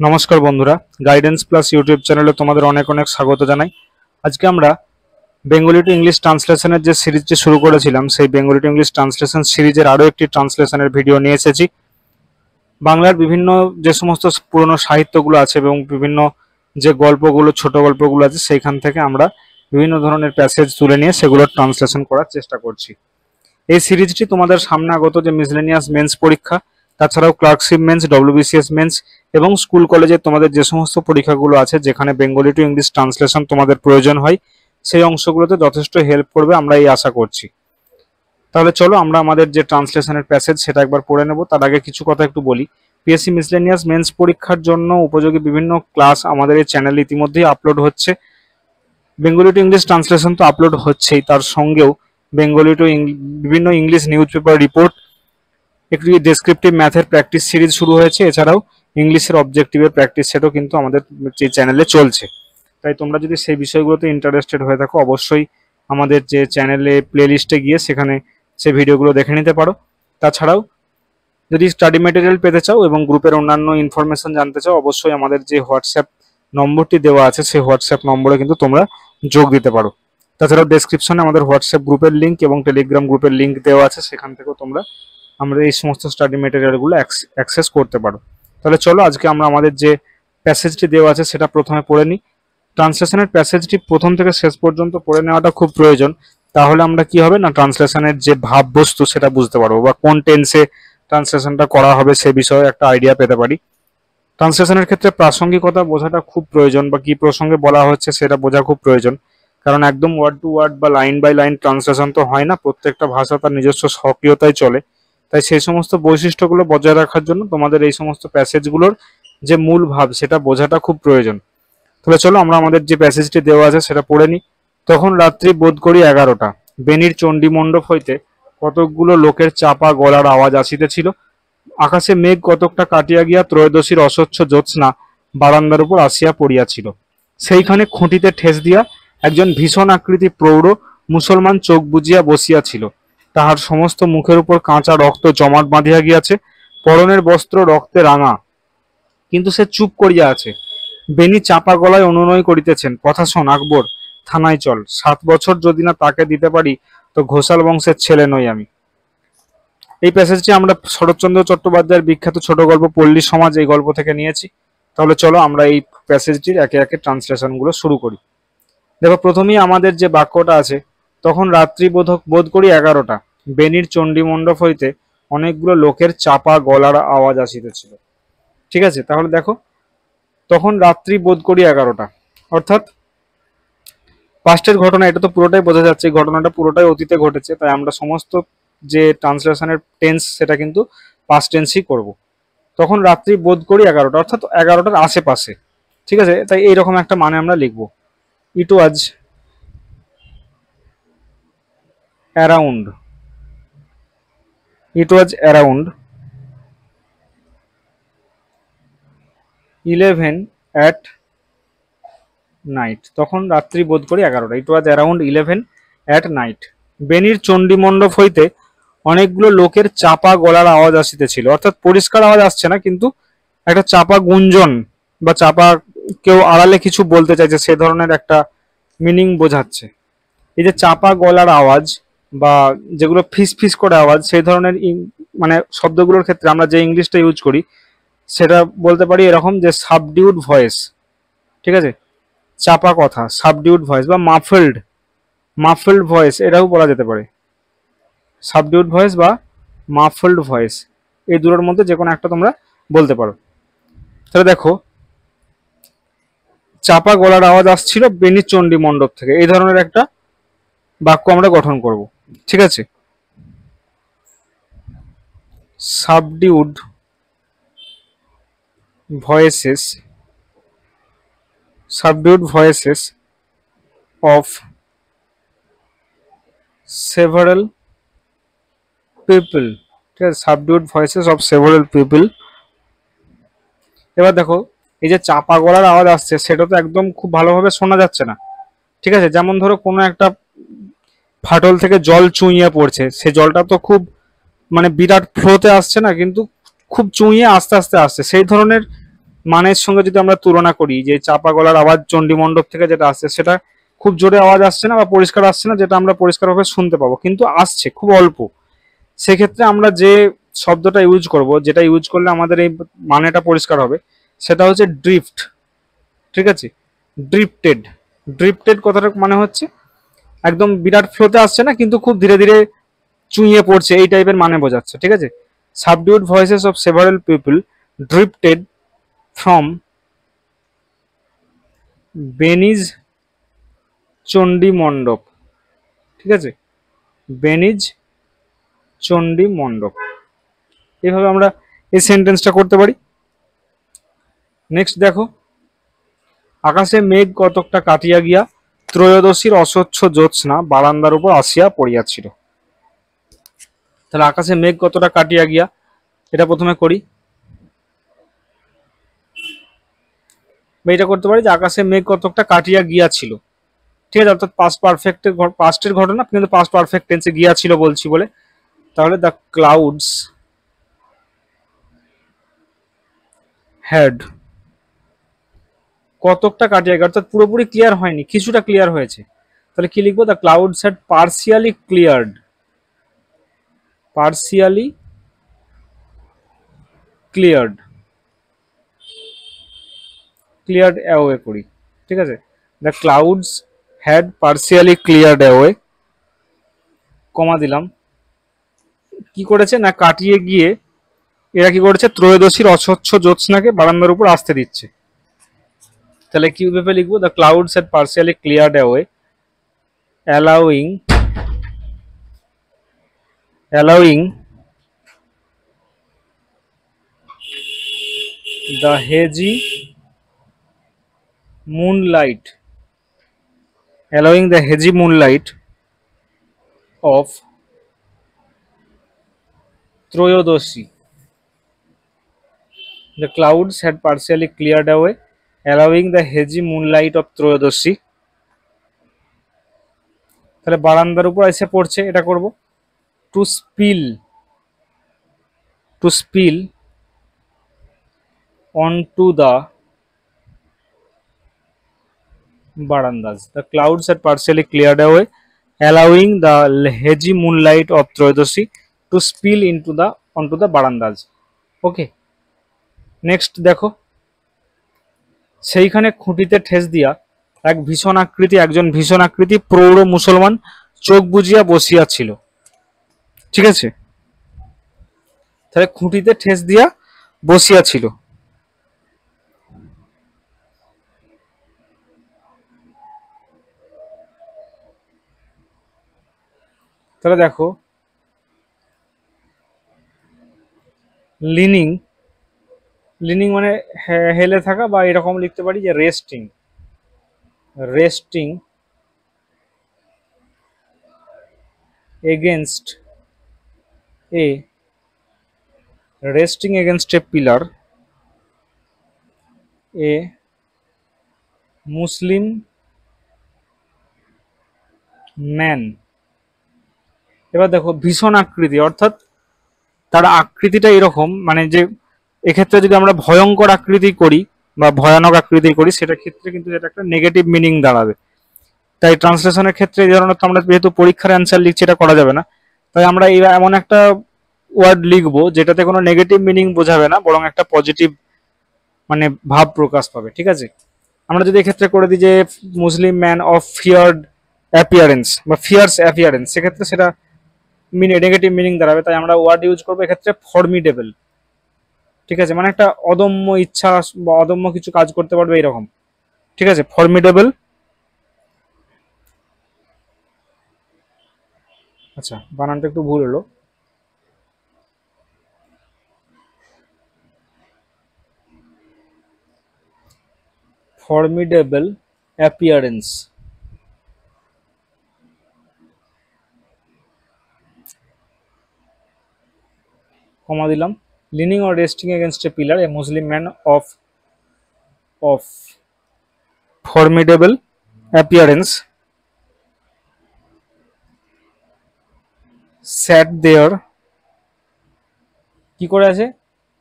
নমস্কার বন্ধুরা, guidance plus YouTube চ্যানেলে তোমাদের অনেক অনেক স্বাগত জানাই। আজকে আমরা বেঙ্গলি টু ইংলিশ ট্রান্সলেশনের যে সিরিজটি শুরু করেছিলাম, সেই বেঙ্গলি টু ইংলিশ ট্রান্সলেশন সিরিজের আরও একটি ট্রান্সলেশনের ভিডিও নিয়ে এসেছি। বাংলার বিভিন্ন যে সমস্ত পুরনো সাহিত্যগুলো আছে এবং বিভিন্ন যে গল্পগুলো, ছোট গল্পগুলো আছে, সেইখান থেকে আমরা বিভিন্ন ধরনের প্যাসেজ তুলে নিয়ে সেগুলোর ট্রান্সলেশন করার চেষ্টা করছি। এই সিরিজটি তোমাদের সামনে আগত যে মিসলেনিয়াস মেন্স পরীক্ষা, তাছাড়াও ক্লার্কশিপ মেন্স, ডব্লিউবিসিএস মেন্স এবং স্কুল কলেজে তোমাদের যে সমস্ত পরীক্ষাগুলো আছে যেখানে বেঙ্গলি টু ইংলিশ ট্রান্সলেশন তোমাদের প্রয়োজন হয়, সেই অংশগুলোতে যথেষ্ট হেল্প করবে আমরা এই আশা করছি। তাহলে চলো আমরা আমাদের যে ট্রান্সলেশনের প্যাসেজ সেটা একবার পড়ে নেব। তার আগে কিছু কথা একটু বলি। পিএসসি মিসলেনিয়াস মেন্স পরীক্ষার জন্য উপযোগী বিভিন্ন ক্লাস আমাদের এই চ্যানেলে ইতিমধ্যেই আপলোড হচ্ছে। বেঙ্গলি টু ইংলিশ ট্রান্সলেশন তো আপলোড হচ্ছেই, তার সঙ্গেও বেঙ্গলি টু বিভিন্ন ইংলিশ নিউজ পেপার রিপোর্ট, একটি ডেসক্রিপটিভ ম্যাথের প্র্যাকটিস সিরিজ শুরু হয়েছে। এছাড়াও ইংলিশের অবজেক্টিভের প্র্যাকটিস সেটও কিন্তু আমাদের যে চ্যানেলে চলছে। তাই তোমরা যদি সেই বিষয়গুলোতে ইন্টারেস্টেড হয়ে থাকো, অবশ্যই আমাদের যে চ্যানেলে প্লেলিস্টে গিয়ে সেখানে সেই ভিডিওগুলো দেখে নিতে পারো। তাছাড়াও যদি স্টাডি মেটেরিয়াল পেতে চাও এবং গ্রুপের অন্যান্য ইনফরমেশন জানতে চাও, অবশ্যই আমাদের যে হোয়াটসঅ্যাপ নম্বরটি দেওয়া আছে সেই হোয়াটসঅ্যাপ নম্বরে কিন্তু তোমরা যোগ দিতে পারো। তাছাড়াও ডেসক্রিপশনে আমাদের হোয়াটসঅ্যাপ গ্রুপের লিঙ্ক এবং টেলিগ্রাম গ্রুপের লিঙ্ক দেওয়া আছে, সেখান থেকেও তোমরা আমরা এই সমস্ত স্টাডি মেটেরিয়ালগুলো অ্যাক্সেস করতে পারো। তাহলে চলো আজকে আমরা আমাদের যে প্যাসেজটি দেওয়া আছে সেটা প্রথমে পড়ে নিই। ট্রান্সলেশনের প্যাসেজটি প্রথম থেকে শেষ পর্যন্ত পড়ে নেওয়াটা খুব প্রয়োজন। তাহলে আমরা কি হবে না, ট্রান্সলেশনের যে ভাববস্তু সেটা বুঝতে পারবো, বা কোন টেন্সে ট্রান্সলেশনটা করা হবে সে বিষয়ে একটা আইডিয়া পেতে পারি। ট্রান্সলেশনের ক্ষেত্রে প্রাসঙ্গিকতা বোঝাটা খুব প্রয়োজন, বা কি প্রসঙ্গে বলা হচ্ছে সেটা বোঝা খুব প্রয়োজন। কারণ একদম ওয়ার্ড টু ওয়ার্ড বা লাইন বাই লাইন ট্রান্সলেশন তো হয় না, প্রত্যেকটা ভাষা তার নিজস্ব স্বকীয়তায় চলে। তাই সেই সমস্ত বৈশিষ্ট্যগুলো বজায় রাখার জন্য তোমাদের এই সমস্ত প্যাসেজগুলোর যে মূল ভাব সেটা বোঝাটা খুব প্রয়োজন। তাহলে চলো আমরা আমাদের যে প্যাসেজটি দেওয়া আছে সেটা পড়ে নিই। তখন রাত্রি বোধ করি 11টা, বেনির চণ্ডী মণ্ডপ হইতে কতকগুলো লোকের চাপা গলার আওয়াজ আসিতেছিল। আকাশে মেঘ কতকটা কাটিয়া গিয়া ত্রয়োদশীর অস্বচ্ছ জ্যোৎস্না বারান্দার উপর আসিয়া পড়িয়াছিল। সেইখানে খুঁটিতে ঠেস দিয়া একজন ভীষণ আকৃতি প্রৌঢ় মুসলমান চোখ বুজিয়া বসিয়াছিল। তাহার সমস্ত মুখের উপর কাঁচা রক্ত জমাট বাঁধিয়া গিয়াছে, পরনের বস্ত্র রক্তে রাঙা, কিন্তু সে চুপ করিয়া আছে। বেনি চাপা গলায় অনুনয় করিতেছেন, কথা শোন আকবর, থানায় চল, 7 বছর যদি না তাকে দিতে পারি তো ঘোষাল বংশের ছেলে নই আমি। এই প্যাসেজটি আমরা শরৎচন্দ্র চট্টোপাধ্যায়ের বিখ্যাত ছোট গল্প পল্লী সমাজ এই গল্প থেকে নিয়েছি। তাহলে চলো আমরা এই প্যাসেজটির একে একে ট্রান্সলেশনগুলো শুরু করি। দেখো, প্রথমেই আমাদের যে বাক্যটা আছে, তখন রাত্রি বোধ করি 11টা, বেনির চণ্ডী মণ্ডপ হইতে অনেকগুলো লোকের চাপা গলার আওয়াজ আসিতেছিল। ঠিক আছে, তাহলে দেখো, তখন রাত্রি বোধ করি 11টা, অর্থাৎ পাস্টের ঘটনা, এটা তো পুরোটাই বোঝা যাচ্ছে এই ঘটনাটা পুরোটাই অতীতে ঘটেছে। তাই আমরা সমস্ত যে ট্রান্সলেশনের টেন্স সেটা কিন্তু পাস্ট টেন্সই করব। তখন রাত্রি বোধ করি 11টা, অর্থাৎ 11টার আশেপাশে। ঠিক আছে, তাই এইরকম একটা মানে আমরা লিখবো, it was around, it was around 11 at night. তখন রাত্রি বোধ করি 11টা, it was around 11 at night. বেনির চণ্ডী মণ্ডপ হইতে অনেকগুলো লোকের চাপা গলার আওয়াজ আসিতেছিল, অর্থাৎ পরিষ্কার আওয়াজ আসছে না, কিন্তু একটা চাপা গুঞ্জন বা চাপা কেউ আড়ালে কিছু বলতে চাইছে সে ধরনের একটা মিনিং বোঝাচ্ছে। এই যে চাপা গলার আওয়াজ বা যেগুলো ফিস ফিস করে আওয়াজ, সেই ধরনের মানে শব্দগুলোর ক্ষেত্রে আমরা যে ইংলিশটা ইউজ করি সেটা বলতে পারি এরকম, যে সাবডিউড ভয়েস। ঠিক আছে, চাপা কথা, সাবডিউড ভয়েস বা মাফল্ড ভয়েস এটাও বলা যেতে পারে। সাবডিউড ভয়েস বা মাফল্ড ভয়েস, এই দুটোর মধ্যে যে কোনো একটা তোমরা বলতে পারো। তাহলে দেখো, চাপা গলার আওয়াজ আসছিল বেনির চণ্ডী মণ্ডপ থেকে, এই ধরনের একটা বাক্য আমরা গঠন করব। ঠিক আছে, subdued voices, subdued voices of several people। ঠিক আছে, subdued voices of several people। এবার দেখো, এই যে চাপা গলার আওয়াজ আসছে সেটা তো একদম খুব ভালোভাবে শোনা যাচ্ছে না। ঠিক আছে, যেমন ধরো কোনো একটা ফাটল থেকে জল চুইয়ে পড়ছে, সে জলটা তো খুব মানে বিরাট ফ্লোতে আসছে না, কিন্তু খুব চুইয়ে আস্তে আস্তে আসছে, সেই ধরনের মানের সঙ্গে যদি আমরা তুলনা করি, যে চাপা গলার আওয়াজ চণ্ডী মণ্ডপ থেকে যেটা আসছে সেটা খুব জোরে আওয়াজ আসছে না বা পরিষ্কার আসছে না, যেটা আমরা পরিষ্কারভাবে শুনতে পাবো, কিন্তু আসছে খুব অল্প। সেক্ষেত্রে আমরা যে শব্দটা ইউজ করব, যেটা ইউজ করলে আমাদের এই মানেটা পরিষ্কার হবে, সেটা হচ্ছে ড্রিফট। ঠিক আছে, ড্রিফটেড। ড্রিফটেড কথাটার মানে হচ্ছে একদম বিরাট ফ্লোতে আসছে না, কিন্তু খুব ধীরে ধীরে চুইয়ে পড়ছে, এই টাইপের মানে বোঝাচ্ছে। ঠিক আছে, subdued voices of several people drifted from Beni's Chandi Mandap. ঠিক আছে, বেনিজ চণ্ডী মণ্ডপ। এইভাবে আমরা এই সেন্টেন্সটা করতে পারি। নেক্সট দেখো, আকাশে মেঘ কতকটা কাটিয়া গিয়া ত্রয়োদশীর অস্বচ্ছ জ্যোৎস্না বারান্দার উপর আসিয়া পড়িয়াছিল। তাহলে আকাশে মেঘ কতটা কাটিয়া গিয়া, এটা প্রথমে করি, বা এটা করতে পারি যে আকাশে মেঘ কতকটা কাটিয়া গিয়াছিল। ঠিক আছে, অর্থাৎ পাস্টের ঘটনা, কিন্তু পাস্ট পারফেক্ট টেন্সে গিয়াছিল বলছি বলে। তাহলে দ্য ক্লাউডস হ্যাড কতকটা কাটিয়া গিয়া, অর্থাৎ পুরোপুরি ক্লিয়ার হয়নি, কিছুটা ক্লিয়ার হয়েছে। তাহলে কি লিখবো? The clouds had partially cleared. Partially cleared, cleared away করি। ঠিক আছে, the clouds had partially cleared away, comma দিলাম। কি করেছে না, কাটিয়ে গিয়ে এরা কি করেছে, ত্রয়োদশীর অস্বচ্ছ জ্যোৎস্নাকে বারান্দার উপর আসতে দিচ্ছে। তাহলে কি ভেবে লিখবো? The clouds had partially cleared away allowing allowing the hazy moonlight allowing the hazy moonlight of Troyodoshi. The clouds had partially cleared away, allowing the hazy moonlight of Troyodoshi. তাহলে বারান্দার উপর এসে পড়ছে, এটা করব। To spill, to spill onto the barandas. The clouds had partially cleared away, allowing the hazy moonlight of Troyodoshi to spill onto the barandas. Okay, next দেখো, সেইখানে খুঁটিতে ঠেস দিয়া একজন ভীষণ আকৃতি প্রৌঢ় মুসলমান চোখ বুজিয়া বসিয়া ছিল। ঠিক আছে, তাহলে খুঁটিতে ঠেস দিয়া বসিয়া ছিল। তাহলে দেখো, লিনিং, লিনিং মানে হেলে থাকা, বা এরকম লিখতে পারি যে resting, resting against A resting against a pillar a Muslim man. এবার দেখো, ভীষণ আকৃতি, অর্থাৎ তার আকৃতিটা এরকম, মানে যে এক্ষেত্রে যদি আমরা ভয়ঙ্কর আকৃতি করি বা ভয়ানক আকৃতি করি, সেটার ক্ষেত্রে কিন্তু এটা একটা নেগেটিভ মিনিং দাঁড়াবে। তাই ট্রান্সলেশনের ক্ষেত্রে এই ধরনের, আমরা যেহেতু পরীক্ষার অ্যান্সার লিখছি, এটা করা যাবে না। তাই আমরা এমন একটা ওয়ার্ড লিখবো যেটাতে কোনো নেগেটিভ মিনিং বোঝাবে না, বরং একটা পজিটিভ মানে ভাব প্রকাশ পাবে। ঠিক আছে, আমরা যদি এক্ষেত্রে করে দিই যে মুসলিম ম্যান অফ ফিয়ার্ড অ্যাপিয়ারেন্স বা ফিয়ার্স অ্যাপিয়ারেন্স, সেক্ষেত্রে সেটা নেগেটিভ মিনিং দাঁড়াবে। তাই আমরা ওয়ার্ড ইউজ করবো এক্ষেত্রে ফর্মিডেবল। ঠিক আছে, মানে একটা অদম্য ইচ্ছা বা অদম্য কিছু কাজ করতে পারবে এরকম। ঠিক আছে, ফর্মিডেবল। আচ্ছা, বানানটা একটু ভুল হলো। ফর্মিডেবল অ্যাপিয়ারেন্স, কমা দিলাম। Leaning or resting against a pillar a Muslim man of formidable appearance sat there, কি করে আছে,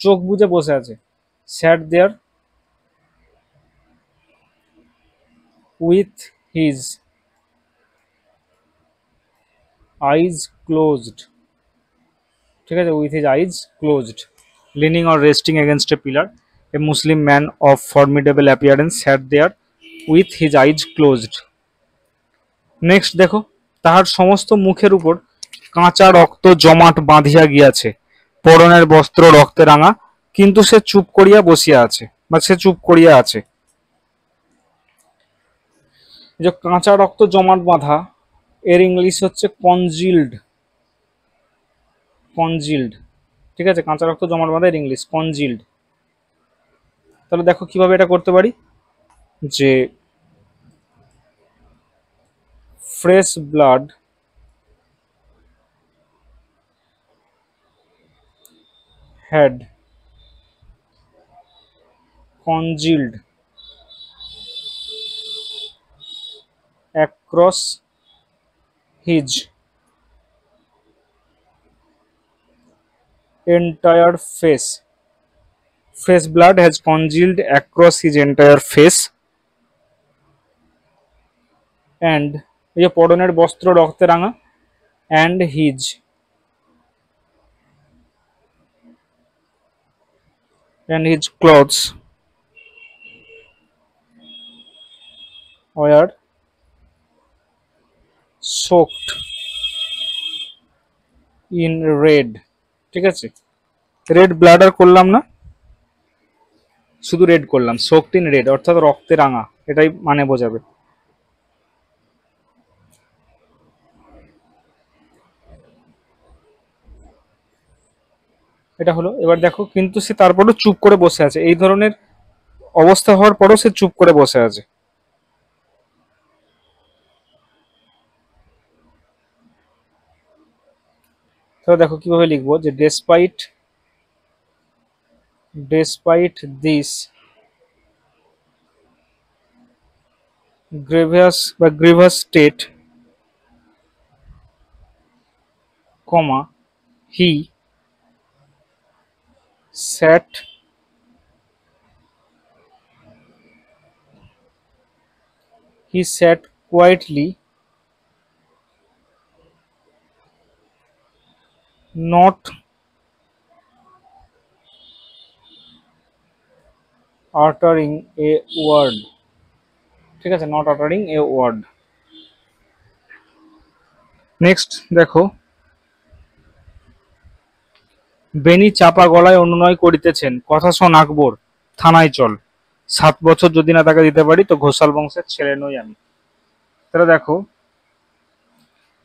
চোখ বুজে বসে আছে, স্যাট দেয়ার with his eyes closed, ঠিক আছে, with his eyes closed, leaning or resting against a pillar, a Muslim man of formidable appearance sat there with his eyes closed. Next দেখো, তাহার সমস্ত মুখের উপর কাঁচা রক্ত জমাট বাঁধিয়া গিয়াছে, পরনের বস্ত্র রক্তে রাঙা, কিন্তু সে চুপ করিয়া বসিয়া আছে, বা সে চুপ করিয়া আছে। যে কাঁচা রক্ত জমাট বাঁধা, এর ইংলিশ হচ্ছে কনজিল্ড, কনজিল্ড, ঠিক আছে, কাঁচা রক্ত জমাট বাঁধা এর ইংলিশ কনজিল্ড। তাহলে দেখো কিভাবে এটা করতে পারি, যে fresh blood had congealed across his entire face. Fresh blood has congealed across his entire face and এই যে পরনের বস্ত্র রক্তে রাঙা and his clothes were soaked in red, ঠিক আছে, রেড ব্লাড আর করলাম না, শুধু রেড করলাম, সোকড ইন রেড অর্থাৎ রক্তে রাঙা, এটাই মানে বোঝাবে। এটা হলো। এবার দেখো, কিন্তু সে তারপরও চুপ করে বসে আছে, এই ধরনের অবস্থা হওয়ার পরও সে চুপ করে বসে আছে। তাহলে দেখো কিভাবে লিখবো, যে despite this grievous state, comma, he sat quietly, not uttering a word, ঠিক আছে, not uttering a word। Next দেখো, বেনি চাপা গলায় অনুনয় করিতেছেন, কথা শোন আকবর, থানায় চল, 7 বছর যদি না তাকে দিতে পারি তো ঘোষাল বংশের ছেলে নই আমি। তাহলে দেখো,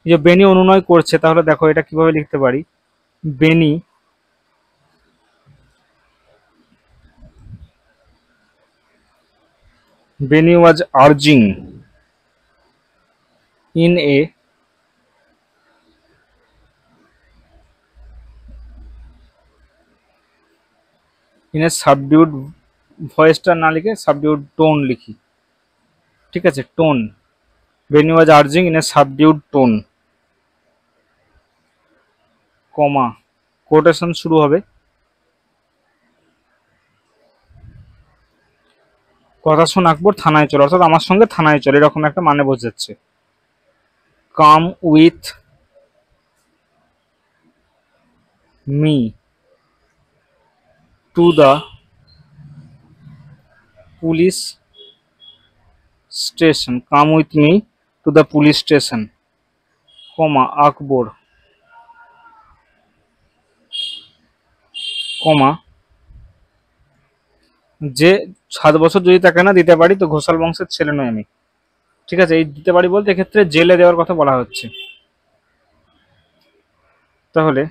যে বেনি অনুনয় করছে, তাহলে দেখো এটা কিভাবে লিখতে পারি, Benny was urging in a subdued, ভয়েসটা না লিখে সাবডিউড টোন লিখি, ঠিক আছে, tone, Benny was urging in a subdued tone, comma, quotation শুরু হবে, কথা শোন আকবর, থানায় চল, অর্থাৎ আমার সঙ্গে থানায় চল, এরকম একটা মানে বোঝাচ্ছে। Come with me to the police station, come with me to the police station, comma, Akbar, comma, যে 7 বছর যদি তাকে না দিতে পারি তো ঘোষাল বংশের ছেলে নই আমি, ঠিক আছে, এই দিতে পারি বলতে এক্ষেত্রে জেলে দেওয়ার কথা বলা হচ্ছে। তাহলে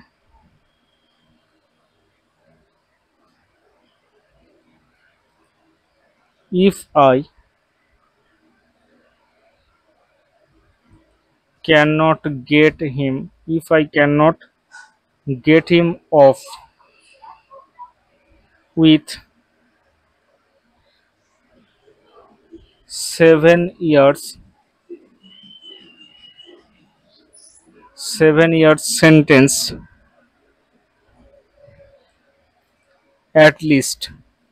if I cannot get him, if I cannot get him off with 7 years 7 years sentence at least,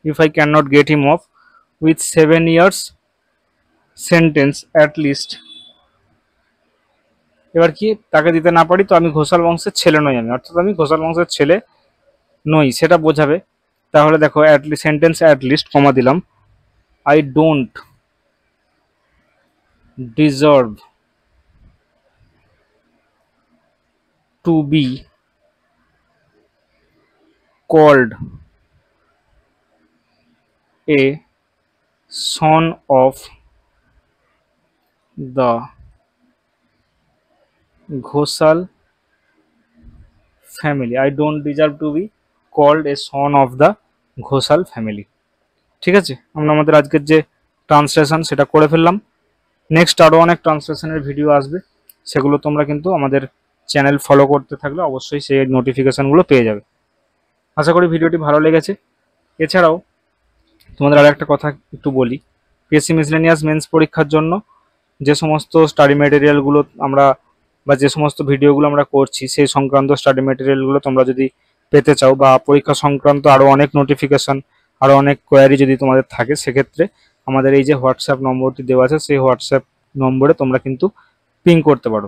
if I cannot get him off with 7 years sentence at least, এবার কি তাকে দিতে না পারি তো আমি ঘোষাল বংশের ছেলে নই, আমি অর্থাৎ আমি ঘোষাল বংশের ছেলে নই সেটা বোঝাবে। তাহলে দেখো সেন্টেন্স অ্যাট লিস্ট কমা দিলাম, I don't deserve to be called a son of the Ghosal family, I don't deserve to be called a son of the Ghosal family. ঠিক আছে, আমরা আমাদের আজকের যে ট্রান্সলেশন সেটা করে ফেললাম। নেক্সট আরও অনেক ট্রান্সলেশনের ভিডিও আসবে, সেগুলো তোমরা কিন্তু আমাদের চ্যানেল ফলো করতে থাকলে অবশ্যই সেই নোটিফিকেশানগুলো পেয়ে যাবে। আশা করি ভিডিওটি ভালো লেগেছে। এছাড়াও তোমাদের আর একটা কথা একটু বলি, পিএসসি মিসলেনিয়াস মেন্স পরীক্ষার জন্য যে সমস্ত স্টাডি ম্যাটেরিয়ালগুলো আমরা বা যে সমস্ত ভিডিওগুলো আমরা করছি সেই সংক্রান্ত স্টাডি ম্যাটেরিয়ালগুলো তোমরা যদি পেতে চাও বা পরীক্ষা সংক্রান্ত আরও অনেক নোটিফিকেশান আরও অনেক কোয়ারি যদি তোমাদের থাকে, সেক্ষেত্রে আমাদের এই যে হোয়াটসঅ্যাপ নম্বরটি দেওয়া আছে সেই হোয়াটসঅ্যাপ নম্বরে তোমরা কিন্তু পিং করতে পারো।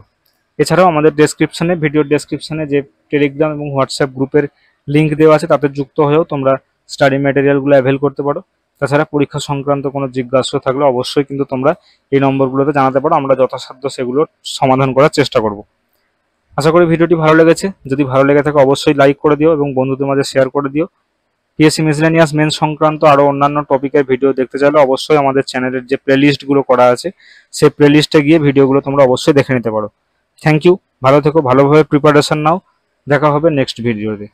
এছাড়াও আমাদের ডেসক্রিপশানে, ভিডিওর ডেসক্রিপশানে যে টেলিগ্রাম এবং হোয়াটসঅ্যাপ গ্রুপের লিঙ্ক দেওয়া আছে তাতে যুক্ত হয়েও তোমরা স্টাডি ম্যাটেরিয়ালগুলো অ্যাভেল করতে পারো। তাছাড়া পরীক্ষা সংক্রান্ত কোনো জিজ্ঞাসা থাকলে অবশ্যই কিন্তু তোমরা এই নম্বরগুলোতে জানাতে পারো, আমরা যথাসাধ্য সেগুলোর সমাধান করার চেষ্টা করব। আশা করি ভিডিওটি ভালো লেগেছে, যদি ভালো লেগে থাকে অবশ্যই লাইক করে দিও এবং বন্ধুদের মাঝে শেয়ার করে দিও। পিএসসি মিসলেনিয়াস মেন্স সংক্রান্ত আরও অন্যান্য টপিকের ভিডিও দেখতে চাইলে অবশ্যই আমাদের চ্যানেলের যে প্লেলিস্টগুলো করা আছে সেই প্লেলিস্টে গিয়ে ভিডিওগুলো তোমরা অবশ্যই দেখে নিতে পারো। থ্যাংক ইউ, ভালো থেকো, ভালোভাবে প্রিপারেশন নাও, দেখা হবে নেক্সট ভিডিওতে।